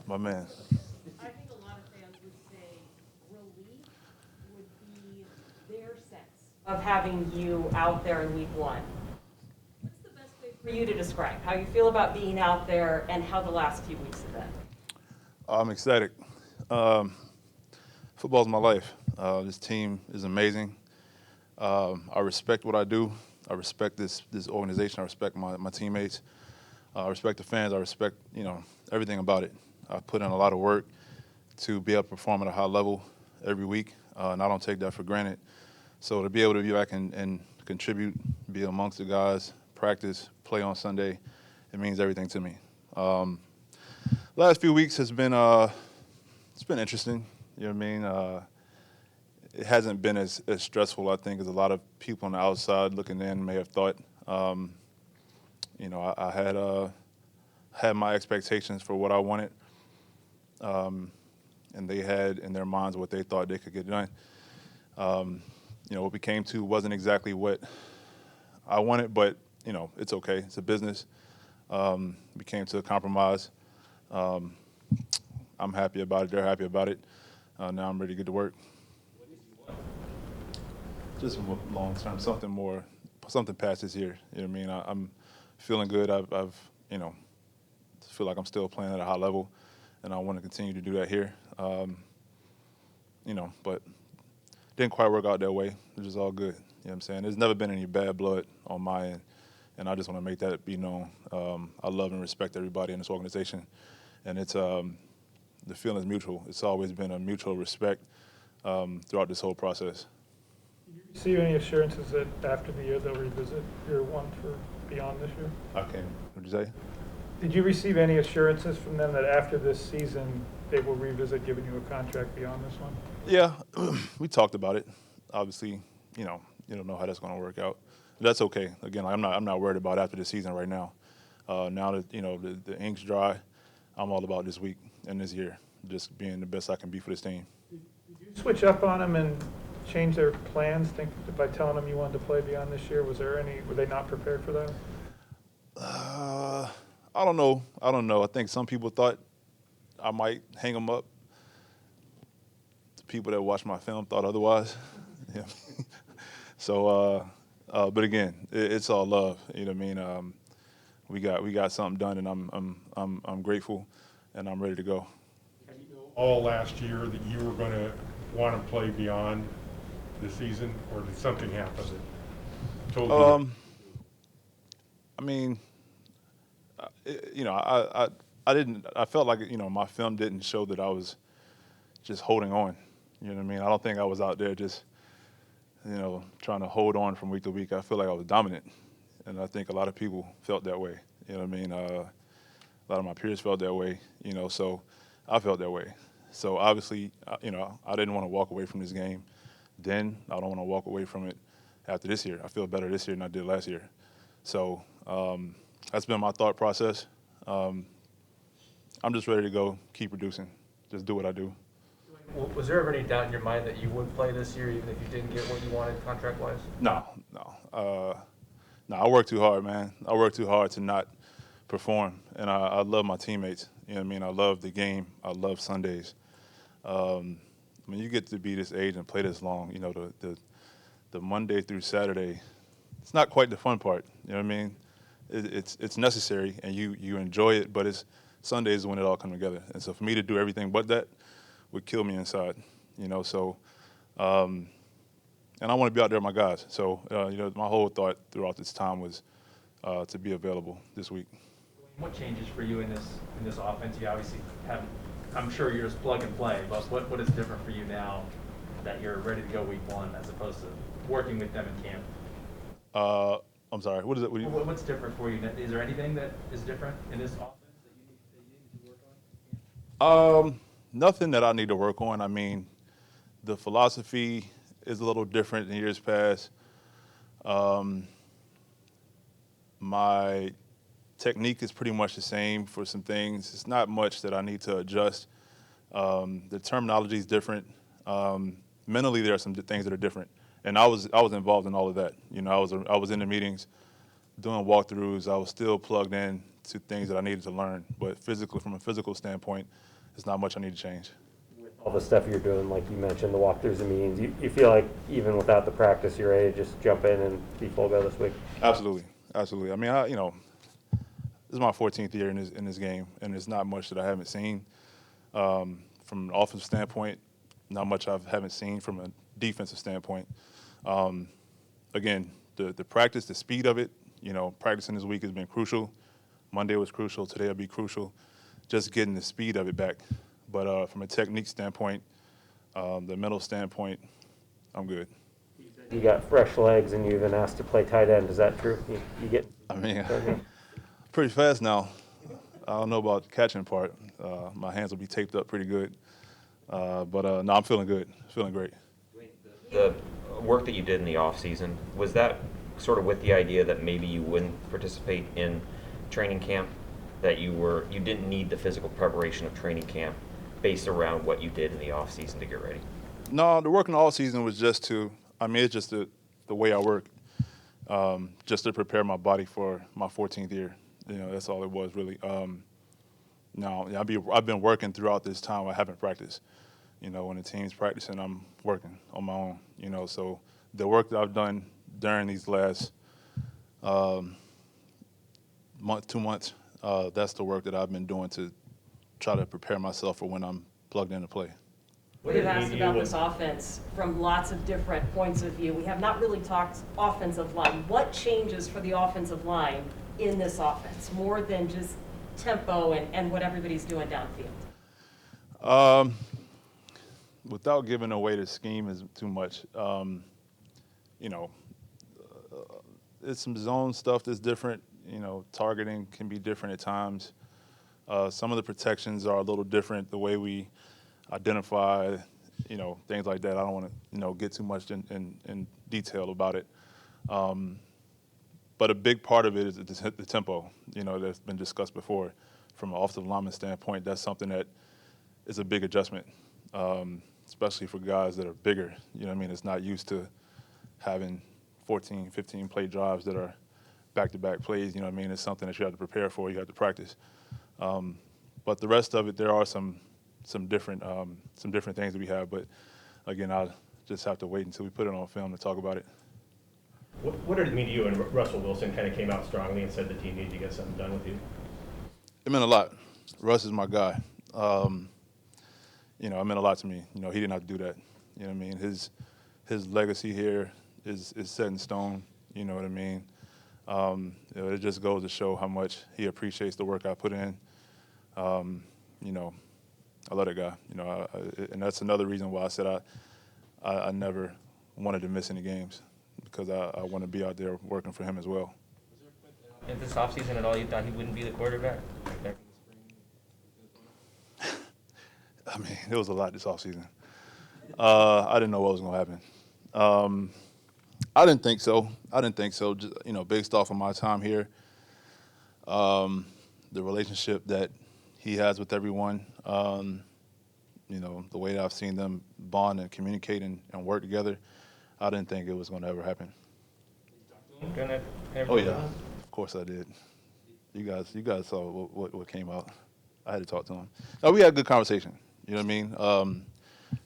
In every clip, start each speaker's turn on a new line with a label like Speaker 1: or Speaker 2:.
Speaker 1: My man.
Speaker 2: I think a lot of fans would say relief would be their sense of having you out there in week one. What's the best way for you to describe how you feel about being out there and how the last few weeks have been?
Speaker 1: I'm ecstatic. Um, Football's my life. This team is amazing. I respect what I do. I respect this organization. I respect my teammates. I respect the fans. I respect everything about it. I put in a lot of work to be able to perform at a high level every week, and I don't take that for granted. So to be able to be back and contribute, be amongst the guys, practice, play on Sunday, it means everything to me. Last few weeks has been it's been interesting. You know what I mean? It hasn't been as stressful, I think, as a lot of people on the outside looking in may have thought. I had my expectations for what I wanted, and they had in their minds what they thought they could get done. What we came to wasn't exactly what I wanted, but it's okay. It's a business. We came to a compromise. I'm happy about it. They're happy about it. Now I'm ready to get to work. Just long term, something past this year. You know what I mean? I'm feeling good. I've feel like I'm still playing at a high level, and I want to continue to do that here. But didn't quite work out that way, which is all good. You know what I'm saying? There's never been any bad blood on my end, and I just want to make that be known. I love and respect everybody in this organization, and it's the feeling is mutual. It's always been a mutual respect throughout this whole process.
Speaker 3: Did you receive any assurances that after the year they'll revisit year one for beyond this year?
Speaker 1: I can't. What'd you say?
Speaker 3: Did you receive any assurances from them that after this season they will revisit giving you a contract beyond this one?
Speaker 1: Yeah, we talked about it. Obviously, you don't know how that's going to work out. That's okay. Again, I'm not worried about after the season right now. Now that the ink's dry, I'm all about this week and this year, just being the best I can be for this team.
Speaker 3: Did you switch up on them and change their plans by telling them you wanted to play beyond this year? Were they not prepared for that?
Speaker 1: I don't know. I think some people thought I might hang them up. The people that watch my film thought otherwise. Yeah. So, but again, it's all love. You know what I mean? We got something done, and I'm grateful, and I'm ready to go.
Speaker 4: All last year that you were going to want to play beyond the season, or did something happen that told you?
Speaker 1: I mean, I didn't. I felt like my film didn't show that I was just holding on. You know what I mean? I don't think I was out there just trying to hold on from week to week. I feel like I was dominant, and I think a lot of people felt that way. You know what I mean? A lot of my peers felt that way. So I felt that way. So obviously, I didn't want to walk away from this game. Then I don't want to walk away from it after this year. I feel better this year than I did last year. So that's been my thought process. I'm just ready to go, keep producing, just do what I do.
Speaker 5: Was there ever any doubt in your mind that you would play this year, even if you didn't get what you wanted contract-wise?
Speaker 1: No. I work too hard, man. I work too hard to not perform, and I love my teammates. You know what I mean? I love the game. I love Sundays. You get to be this age and play this long. The Monday through Saturday, it's not quite the fun part. You know what I mean? It's necessary, and you enjoy it, but it's Sundays when it all comes together. And so for me to do everything but that would kill me inside. So and I want to be out there with my guys. So my whole thought throughout this time was to be available this week.
Speaker 5: What changes for you in this offense? You obviously have, I'm sure you're just plug and play, but what is different for you now that you're ready to go week one as opposed to working with them in camp?
Speaker 1: I'm sorry, what is it?
Speaker 5: What's different for you? Is there anything that is different in this offense that you need to work on?
Speaker 1: Nothing that I need to work on. I mean, the philosophy is a little different than years past. My technique is pretty much the same for some things. It's not much that I need to adjust. The terminology is different. Mentally, there are some things that are different, and I was involved in all of that. I was in the meetings, doing walkthroughs. I was still plugged in to things that I needed to learn. But from a physical standpoint, it's not much I need to change.
Speaker 6: With all the stuff you're doing, like you mentioned, the walkthroughs and meetings, you feel like even without the practice, you're ready to just jump in and be full go this week?
Speaker 1: Absolutely, absolutely. I mean, this is my 14th year in this game, and there's not much that I haven't seen. From an offensive standpoint, not much I haven't seen from a defensive standpoint. Again, the practice, the speed of it, practicing this week has been crucial. Monday was crucial. Today will be crucial. Just getting the speed of it back. But from a technique standpoint, the mental standpoint, I'm good.
Speaker 6: You got fresh legs and you've been asked to play tight end. Is that true? You get?
Speaker 1: I mean, pretty fast now. I don't know about the catching part. My hands will be taped up pretty good. But no, I'm feeling good. Feeling great.
Speaker 7: The work that you did in the offseason, was that sort of with the idea that maybe you wouldn't participate in training camp, that you didn't need the physical preparation of training camp based around what you did in the offseason to get ready?
Speaker 1: No, the work in the offseason was just it's just the way I work, just to prepare my body for my 14th year. That's all it was really. Now, I've been working throughout this time. I haven't practiced. When the team's practicing, I'm working on my own. So the work that I've done during these last month, 2 months, that's the work that I've been doing to try to prepare myself for when I'm plugged in to play.
Speaker 2: We've asked about this offense from lots of different points of view. We have not really talked offensive line. What changes for the offensive line in this offense, more than just tempo and what everybody's doing downfield?
Speaker 1: Without giving away the scheme is too much. It's some zone stuff that's different. Targeting can be different at times. Some of the protections are a little different. The way we identify, things like that. I don't want to, get too much in detail about it. But a big part of it is the tempo. That's been discussed before. From an offensive lineman standpoint, that's something that is a big adjustment. Especially for guys that are bigger, it's not used to having 14, 15 play drives that are back-to-back plays, it's something that you have to prepare for, you have to practice. But the rest of it, there are some different things that we have, but again, I'll just have to wait until we put it on film to talk about it.
Speaker 8: What did it mean to you when Russell Wilson kind of came out strongly and said the team needed to get something done with you?
Speaker 1: It meant a lot. Russ is my guy. It meant a lot to me. He didn't have to do that. His legacy here is set in stone. You know what I mean? It just goes to show how much he appreciates the work I put in. I love that guy. And that's another reason why I said I never wanted to miss any games, because I want to be out there working for him as well.
Speaker 9: In this offseason at all, you thought he wouldn't be the quarterback?
Speaker 1: I mean, it was a lot this offseason. I didn't know what was going to happen. I didn't think so. Just, based off of my time here, the relationship that he has with everyone, the way that I've seen them bond and communicate and work together, I didn't think it was going to ever happen. Oh, yeah. Of course I did. You guys saw what came out. I had to talk to him. No, we had a good conversation. You know what I mean?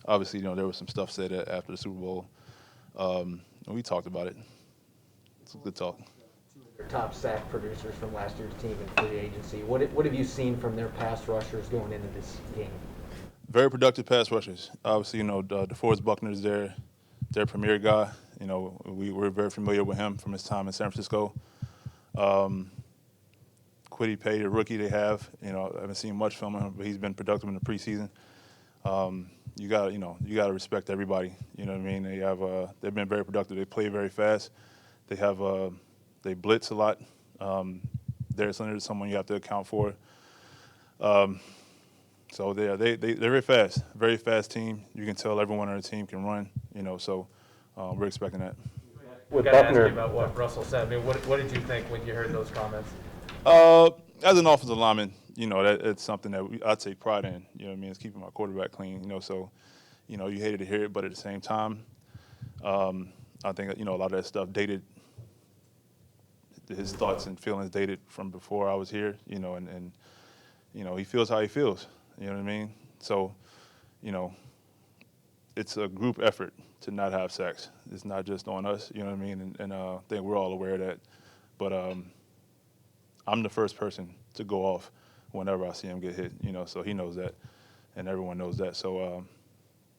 Speaker 1: Obviously, there was some stuff said after the Super Bowl. And we talked about it. It's a good talk.
Speaker 10: Your top sack producers from last year's team in free agency. What have you seen from their pass rushers going into this game?
Speaker 1: Very productive pass rushers. Obviously, DeForest Buckner's their premier guy. We're very familiar with him from his time in San Francisco. Kwity Paye, the rookie they have, I haven't seen much from him, but he's been productive in the preseason. You got to respect everybody. You know what I mean? They've been very productive. They play very fast. They blitz a lot. Darius Leonard is someone you have to account for. So they're very fast team. You can tell everyone on the team can run. So we're expecting that.
Speaker 6: With
Speaker 5: Got to ask
Speaker 6: Buckner,
Speaker 5: you about what Russell said. I mean, what did you think when you heard those comments?
Speaker 1: As an offensive lineman, it's something that I take pride in. You know what I mean? It's keeping my quarterback clean. So, you hated to hear it, but at the same time, I think a lot of that stuff dated his thoughts and feelings dated from before I was here, and he feels how he feels. You know what I mean? So, it's a group effort to not have sacks. It's not just on us. You know what I mean? And I think we're all aware of that. But I'm the first person to go off whenever I see him get hit. So he knows that, and everyone knows that. So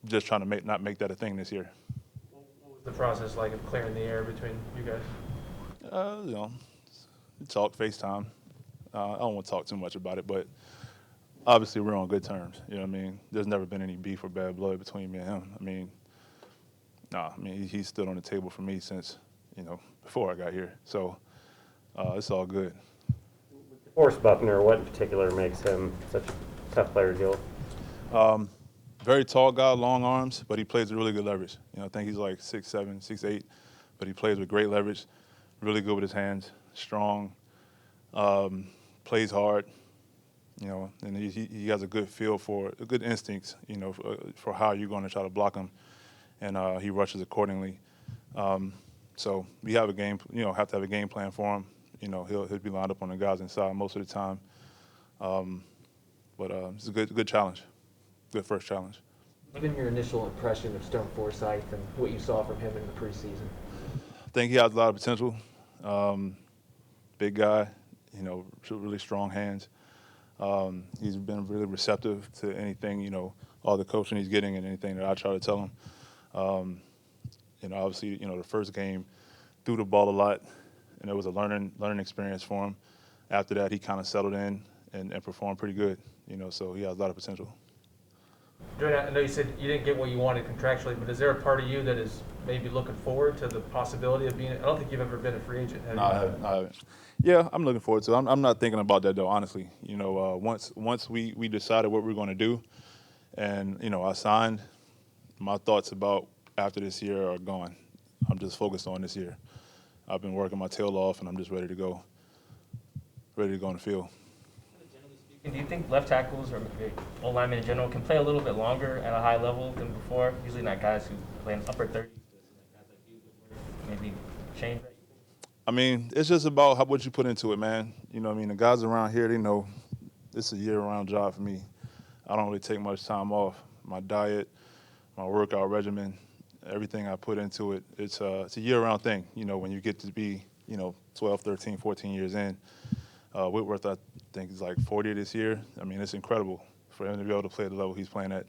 Speaker 1: just trying to not make that a thing this year.
Speaker 5: What was the process like of clearing the air between you guys?
Speaker 1: We talked FaceTime. I don't want to talk too much about it, but obviously we're on good terms. You know what I mean? There's never been any beef or bad blood between me and him. He stood on the table for me since, before I got here. So it's all good.
Speaker 6: Forrest Buckner, what in particular makes him such a tough player to deal with?
Speaker 1: Very tall guy, long arms, but he plays with really good leverage. I think he's like 6'7", 6'8", but he plays with great leverage, really good with his hands, strong, plays hard, and he has a good feel for, good instincts, for how you're going to try to block him, and he rushes accordingly. So we have have to have a game plan for him. He'll be lined up on the guys inside most of the time. But it's a good challenge, good first challenge.
Speaker 10: What's been your initial impression of Stone Forsythe and what you saw from him in the preseason?
Speaker 1: I think he has a lot of potential. Big guy, really strong hands. He's been really receptive to anything, all the coaching he's getting and anything that I try to tell him. Obviously, the first game threw the ball a lot, and it was a learning experience for him. After that, he kind of settled in and performed pretty good, so he has a lot of potential.
Speaker 5: Duane, I know you said you didn't get what you wanted contractually, but is there a part of you that is maybe looking forward to the possibility of being? I don't think you've ever been a free agent, have you?
Speaker 1: No, I haven't. Yeah, I'm looking forward to it. I'm not thinking about that, though, honestly. Once we decided what we were going to do and, I signed, my thoughts about after this year are gone. I'm just focused on this year. I've been working my tail off, and I'm just ready to go in the field.
Speaker 9: Do you think left tackles or O-linemen in general can play a little bit longer at a high level than before? Usually not guys who play in upper 30s, but guys like you would maybe change that?
Speaker 1: It's just about what you put into it, man. The guys around here, they know it's a year-round job for me. I don't really take much time off. My diet, my workout regimen, everything I put into it, it's a year-round thing, when you get to be, 12, 13, 14 years in. Whitworth, I think, is like 40 this year. It's incredible for him to be able to play at the level he's playing at.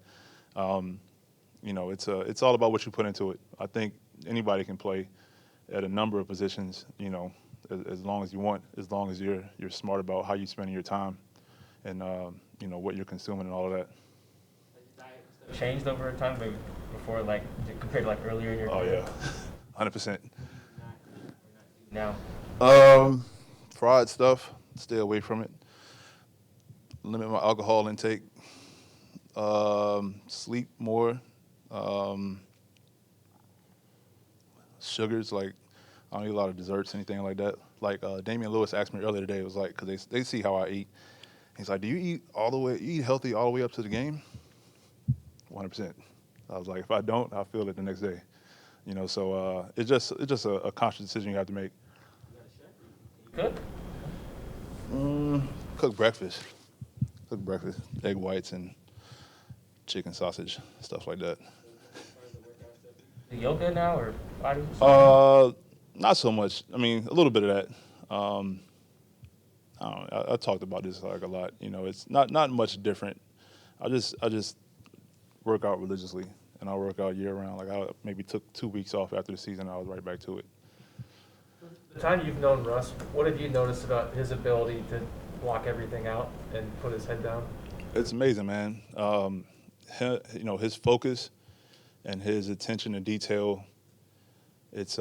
Speaker 1: It's all about what you put into it. I think anybody can play at a number of positions, as long as you want, as long as you're smart about how you're spending your time and, what you're consuming and all of that.
Speaker 9: Changed over time, maybe before, compared to earlier in your career?
Speaker 1: Oh, yeah, 100%.
Speaker 9: Now?
Speaker 1: Fried stuff, stay away from it. Limit my alcohol intake. Sleep more. Sugars, I don't eat a lot of desserts, anything like that. Damian Lewis asked me earlier today, it was because they see how I eat. He's like, do you eat healthy all the way up to the game? 100%. I was like, if I don't, I'll feel it the next day. So it's just a conscious decision you have to make.
Speaker 9: Good.
Speaker 1: Cook breakfast, egg whites and chicken sausage, stuff like that.
Speaker 9: Yoga now or body?
Speaker 1: Not so much. A little bit of that. I talked about this a lot. It's not much different. I just work out religiously, and I work out year round. I maybe took 2 weeks off after the season. I was right back to it.
Speaker 5: The time you've known Russ, what have you noticed about his ability to block everything out and put his head down?
Speaker 1: It's amazing, man. His focus and his attention to detail. It's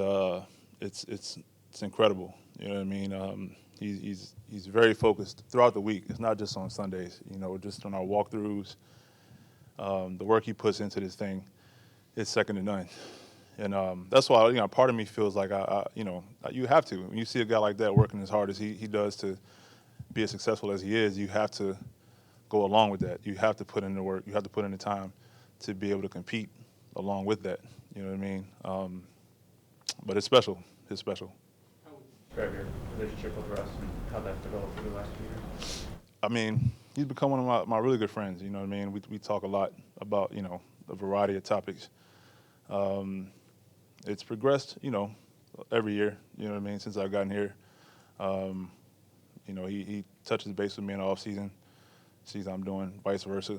Speaker 1: incredible. You know what I mean? He's very focused throughout the week. It's not just on Sundays. Just on our walkthroughs. The work he puts into this thing is second to none. And that's why, part of me feels like you have to. When you see a guy like that working as hard as he does to be as successful as he is, you have to go along with that. You have to put in the work. You have to put in the time to be able to compete along with that. You know what I mean? But it's special. It's special.
Speaker 5: describe your relationship with Russ and how that's developed over the last few years?
Speaker 1: I mean, he's become one of my really good friends. You know what I mean? We talk a lot about, you know, a variety of topics. It's progressed, you know, every year. You know what I mean? Since I've gotten here, you know, he touches base with me in the offseason, sees how I'm doing, vice versa.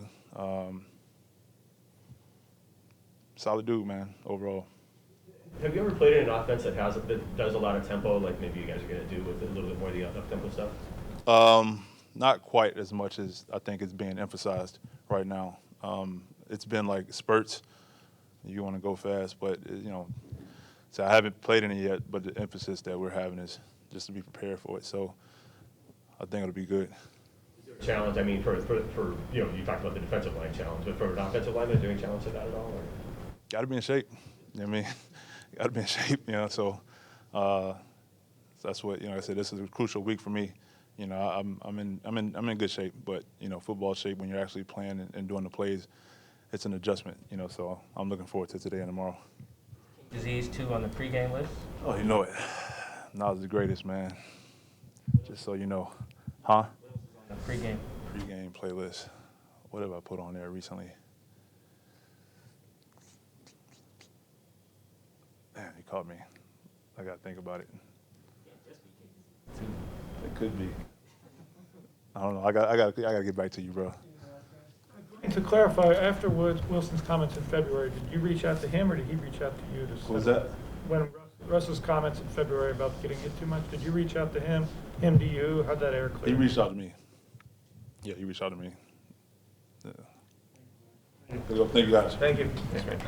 Speaker 1: Solid dude, man. Overall.
Speaker 8: Have you ever played in an offense that does a lot of tempo, like maybe you guys are going to do with a little bit more of the up-tempo stuff?
Speaker 1: Not quite as much as I think it's being emphasized right now. It's been like spurts. You want to go fast, but you know, so I haven't played in it yet. But the emphasis that we're having is just to be prepared for it. So I think it'll be good.
Speaker 8: Challenge, I mean, for you know, you talked about the defensive line challenge, but for an offensive lineman, doing challenge to that at all? Or?
Speaker 1: Got to be in shape. You know what I mean? Got to be in shape. You know, so that's what, you know. I said this is a crucial week for me. You know, I'm in good shape, but you know, football shape when you're actually playing and doing the plays, it's an adjustment. You know, so I'm looking forward to today and tomorrow.
Speaker 9: Disease 2 on the pregame list?
Speaker 1: Oh, you know it. Nas the greatest, man. Just so you know, huh?
Speaker 9: The pregame.
Speaker 1: Pregame playlist. What have I put on there recently? Man, you caught me. I gotta think about it. It could be. I don't know. I gotta get back to you, bro.
Speaker 3: And to clarify, after Wilson's comments in February, did you reach out to him or did he reach out to you?
Speaker 1: What was that?
Speaker 3: When Russ's comments in February about getting hit too much, did you reach out to him to you? How'd that air clear?
Speaker 1: He reached out to me. Yeah, he reached out to me. Yeah. Thank you, guys.
Speaker 3: Thank you.
Speaker 7: Yes, man.